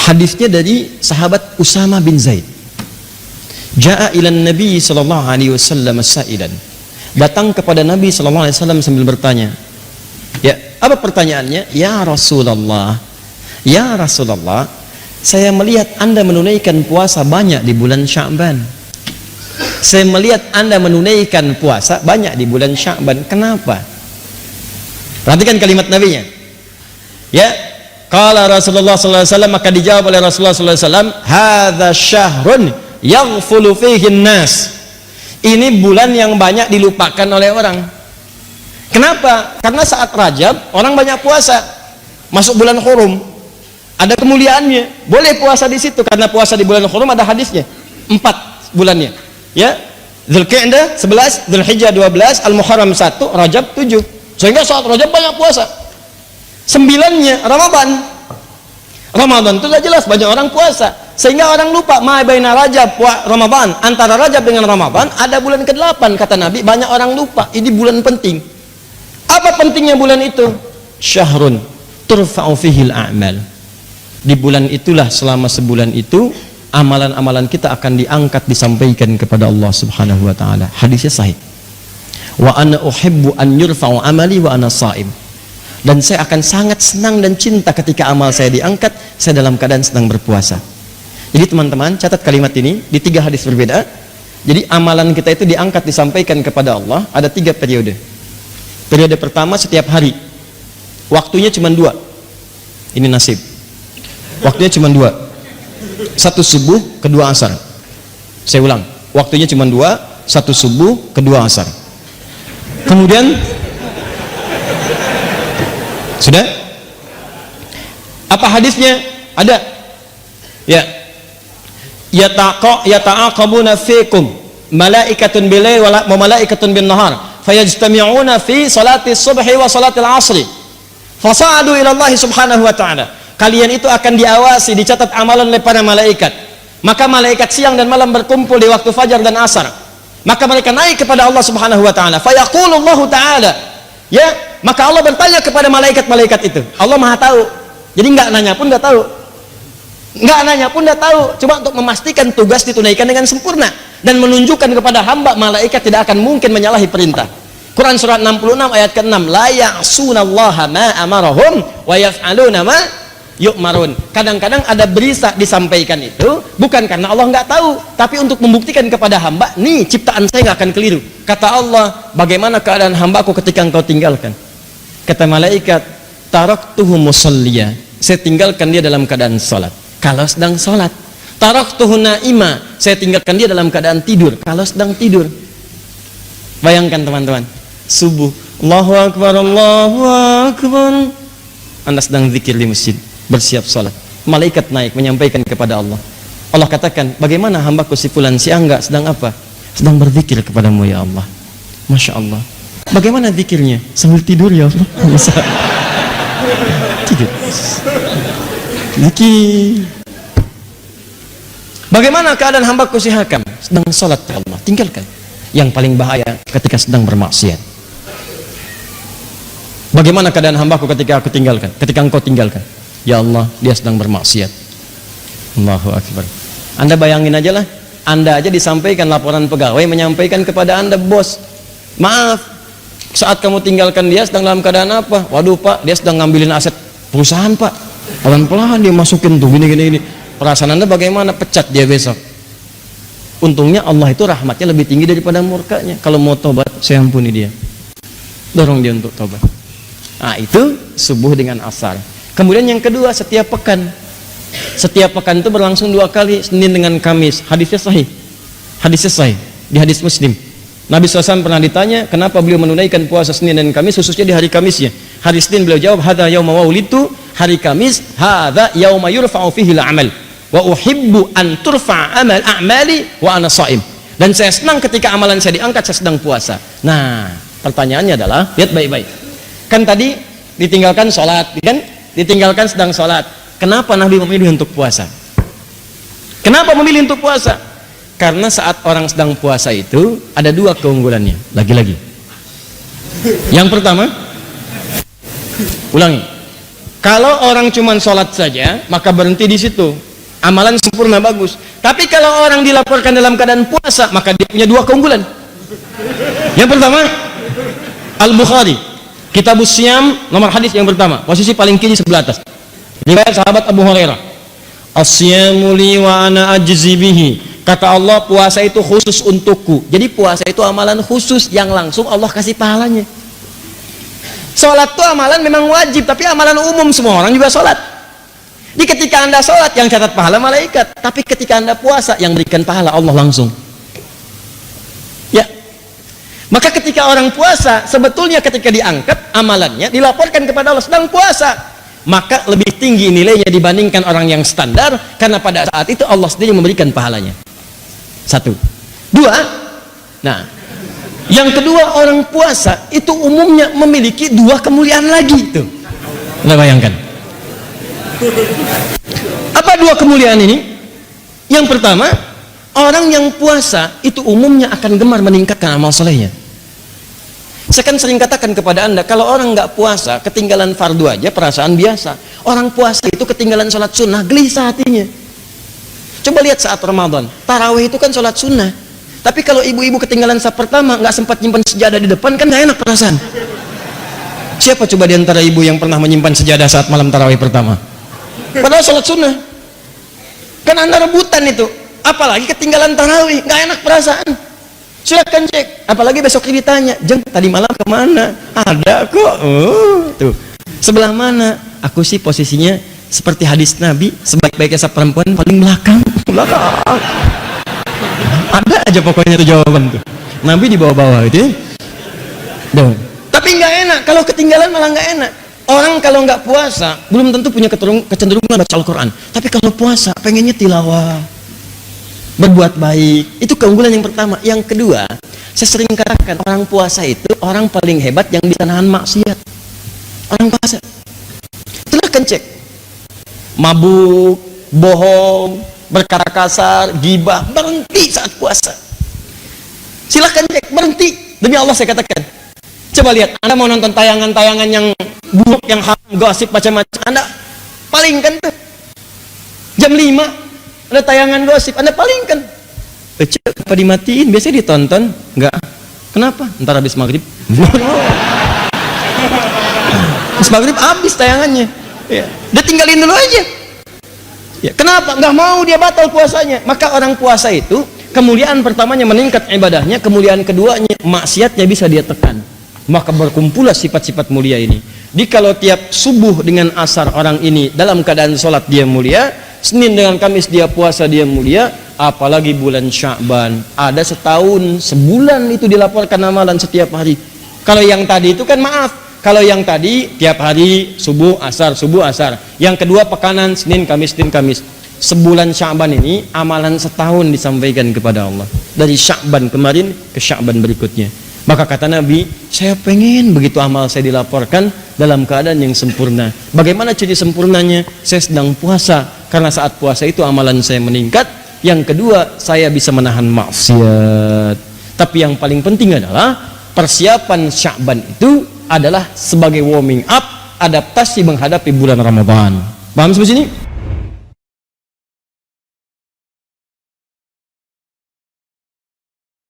Hadisnya dari sahabat Usama bin Zaid. Ja'a ilan Nabi sallallahu alaihi wasallam sa'ilan. Datang kepada Nabi sallallahu alaihi wasallam sambil bertanya. Ya, apa pertanyaannya? Ya Rasulullah, saya melihat Anda menunaikan puasa banyak di bulan Sya'ban. Saya melihat Anda menunaikan puasa banyak di bulan Sya'ban. Kenapa? Perhatikan kalimat Nabi-nya. Ya, qala Rasulullah sallallahu alaihi wasallam, maka dijawab oleh Rasulullah sallallahu alaihi wasallam, hadza syahrun yaghfulu fihi an-nas. Ini bulan yang banyak dilupakan oleh orang. Kenapa? Karena saat Rajab orang banyak puasa. Masuk bulan Hurum, ada kemuliaannya. Boleh puasa di situ karena puasa di bulan Hurum ada hadisnya. 4 bulannya. Ya. Dzulqa'dah 11, Dzulhijjah 12, Al-Muharram 1, Rajab 7. Sehingga saat Rajab banyak puasa. 9-nya Ramadan. Ramadan itu sudah jelas banyak orang puasa. Sehingga orang lupa ma baina Rajab wa Ramadan. Antara Rajab dengan Ramadan ada bulan ke-8 kata Nabi, banyak orang lupa. Ini bulan penting. Apa pentingnya bulan itu? Syahrun turfa'u fihil a'mal. Di bulan itulah, selama sebulan itu amalan-amalan kita akan diangkat, disampaikan kepada Allah Subhanahu wa taala. Hadisnya sahih. Wa ana uhibbu an yurfa'u amali wa ana sha'im. Dan saya akan sangat senang dan cinta ketika amal saya diangkat, saya dalam keadaan sedang berpuasa. Jadi teman-teman, catat kalimat ini di 3 hadis berbeda. Jadi amalan kita itu diangkat, disampaikan kepada Allah ada 3 periode. Periode pertama setiap hari, waktunya cuma 2. Ini nasib. Waktunya cuma 2. 1 subuh, kedua asar. Saya ulang, waktunya cuma 2, 1 subuh, kedua asar. Kemudian sudah? Apa hadisnya? Ada. Ya. Yata'aqabuna fikum malaikatun bil-lail wa malaikatun bin-nahar fayajtami'una fi salati subhi wa salati al-'asri fasa'adu ila Allah Subhanahu wa ta'ala. Kalian itu akan diawasi, dicatat amalan oleh para malaikat. Maka malaikat siang dan malam berkumpul di waktu fajar dan asar. Maka mereka naik kepada Allah Subhanahu wa ta'ala. Fayaqulullahu ta'ala, ya, maka Allah bertanya kepada malaikat-malaikat itu. Allah Maha tahu. Jadi enggak nanya pun enggak tahu. Enggak nanya pun enggak tahu. Coba untuk memastikan tugas ditunaikan dengan sempurna dan menunjukkan kepada hamba, malaikat tidak akan mungkin menyalahi perintah. Quran surat 66 ayat ke-6, la ya'sunallaha ma amarahum wa yaf'aluna ma yu'marun. Kadang-kadang ada berita disampaikan itu bukan karena Allah nggak tahu, tapi untuk membuktikan kepada hamba, nih ciptaan saya nggak akan keliru. Kata Allah, bagaimana keadaan hambaku ketika engkau tinggalkan? Kata malaikat, taraktuhu musalliya, saya tinggalkan dia dalam keadaan salat kalau sedang salat. Taraktuhu naima, saya tinggalkan dia dalam keadaan tidur kalau sedang tidur. Bayangkan teman-teman, subuh, Allahu Akbar, Allahu Akbar, Anda sedang zikir di masjid, bersiap salat, malaikat naik menyampaikan kepada Allah. Allah katakan, bagaimana hambaku si fulan si Angga sedang apa? Sedang berzikir kepadamu ya Allah. Masya Allah. Bagaimana zikirnya? Sambil tidur ya Allah. Tidur. Zikir. Bagaimana keadaan hambaku si Hakam? Sedang salat ya Allah. Tinggalkan. Yang paling bahaya ketika sedang bermaksiat. Bagaimana keadaan hambaku ketika aku tinggalkan? Ketika engkau tinggalkan? Ya Allah, dia sedang bermaksiat. Allahu Akbar. Anda bayangin aja lah, Anda aja disampaikan laporan pegawai menyampaikan kepada Anda, bos, maaf, saat kamu tinggalkan dia sedang dalam keadaan apa? Waduh Pak, dia sedang ngambilin aset perusahaan Pak. Pelan-pelan dia masukin tuh gini. Perasaan Anda bagaimana? Pecat dia besok. Untungnya Allah itu rahmatnya lebih tinggi daripada murkanya. Kalau mau tobat, saya ampuni dia. Dorong dia untuk tobat. Nah itu subuh dengan asar. Kemudian yang kedua, setiap pekan. Setiap pekan itu berlangsung 2 kali, Senin dengan Kamis. Hadisnya sahih. Hadisnya sahih. Di hadis Muslim. Nabi SAW pernah ditanya, kenapa beliau menunaikan puasa Senin dan Kamis, khususnya di hari Kamisnya. Hari Senin beliau jawab, hadza yauma waulitu. Hari Kamis, hadza yauma yurfa'u fihi al-amal. Wa uhibbu an turfa'a amal a'mali wa ana sha'im. Dan saya senang ketika amalan saya diangkat, saya sedang puasa. Nah, pertanyaannya adalah, lihat baik-baik. Kan tadi ditinggalkan sholat, kan? Ditinggalkan sedang sholat. Kenapa Nabi memilih untuk puasa? Kenapa memilih untuk puasa? Karena saat orang sedang puasa itu ada 2 keunggulannya. Lagi-lagi. Yang pertama, ulangi. Kalau orang cuma sholat saja, maka berhenti di situ. Amalan sempurna, bagus. Tapi kalau orang dilaporkan dalam keadaan puasa, maka dia punya dua keunggulan. Yang pertama, Al-Bukhari, Kitabus Siyam, nomor hadis yang pertama, posisi paling kiri sebelah atas. Riwayat sahabat Abu Hurairah. As-siyamu li wa ana ajzi bihi. Kata Allah, puasa itu khusus untukku. Jadi puasa itu amalan khusus yang langsung Allah kasih pahalanya. Sholat itu amalan memang wajib, tapi amalan umum, semua orang juga sholat. Jadi ketika anda sholat, yang catat pahala malaikat, tapi ketika anda puasa, yang berikan pahala Allah langsung. Ya, maka ketika orang puasa, sebetulnya ketika diangkat amalannya, dilaporkan kepada Allah sedang puasa, maka lebih tinggi nilainya dibandingkan orang yang standar, karena pada saat itu Allah sendiri memberikan pahalanya. Satu. Dua, nah, yang kedua, orang puasa itu umumnya memiliki dua kemuliaan lagi tuh. Anda bayangkan. Apa dua kemuliaan ini? Yang pertama, orang yang puasa itu umumnya akan gemar meningkatkan amal solehnya. Saya kan sering katakan kepada anda, kalau orang nggak puasa, ketinggalan fardu aja perasaan biasa. Orang puasa itu ketinggalan sholat sunnah, gelisah hatinya. Coba lihat saat Ramadan, tarawih itu kan sholat sunnah. Tapi kalau ibu-ibu ketinggalan saf pertama, nggak sempat nyimpan sejadah di depan, kan nggak enak perasaan. Siapa coba di antara ibu yang pernah menyimpan sejadah saat malam tarawih pertama? Padahal sholat sunnah. Kan anda rebutan itu. Apalagi ketinggalan tarawih, nggak enak perasaan. Silakan cek. Apalagi besok ini ditanya, Jeng, tadi malam kemana? Ada kok. Tuh. Sebelah mana? Aku sih posisinya seperti hadis Nabi, sebaik-baiknya saf perempuan paling belakang. Belakang. Ada aja pokoknya tuh jawaban tuh. Nabi di bawah-bawah itu ya. Dong. Tapi nggak enak, kalau ketinggalan malah nggak enak. Orang kalau nggak puasa belum tentu punya kecenderungan baca Al-Quran. Tapi kalau puasa pengennya tilawah, berbuat baik. Itu keunggulan yang pertama. Yang kedua, saya sering katakan orang puasa itu orang paling hebat yang bisa nahan maksiat. Orang puasa. Itulah cek. Mabuk, bohong, berkata kasar, gibah, berhenti saat puasa. Silahkan cek, berhenti. Demi Allah saya katakan. Coba lihat, anda mau nonton tayangan-tayangan yang buruk, yang haram, gosip, macam-macam, anda palingkan tuh. Jam 5, ada tayangan gosip, anda palingkan. Cek, apa dimatiin? Biasanya ditonton. Enggak. Kenapa? Ntar habis maghrib. Habis maghrib habis tayangannya. Ya. Dia tinggalin dulu aja. Ya, kenapa? Nggak mau dia batal puasanya. Maka orang puasa itu kemuliaan pertamanya meningkat ibadahnya, kemuliaan keduanya maksiatnya bisa dia tekan. Maka berkumpullah sifat-sifat mulia ini. Di kalau tiap subuh dengan asar orang ini dalam keadaan sholat dia mulia, Senin dengan Kamis dia puasa dia mulia, apalagi bulan Sya'ban. Ada setahun, sebulan itu dilaporkan amalan setiap hari. Kalau yang tadi itu kan maaf. Kalau yang tadi tiap hari subuh asar, subuh asar. Yang kedua pekanan Senin Kamis, Senin Kamis. Sebulan Sya'ban ini amalan setahun disampaikan kepada Allah. Dari Sya'ban kemarin ke Sya'ban berikutnya. Maka kata Nabi, saya pengen begitu amal saya dilaporkan dalam keadaan yang sempurna. Bagaimana ciri sempurnanya? Saya sedang puasa. Karena saat puasa itu amalan saya meningkat. Yang kedua, saya bisa menahan maksiat. Tapi yang paling penting adalah persiapan Sya'ban itu adalah sebagai warming up, adaptasi menghadapi bulan Ramadan. Paham sampai sini?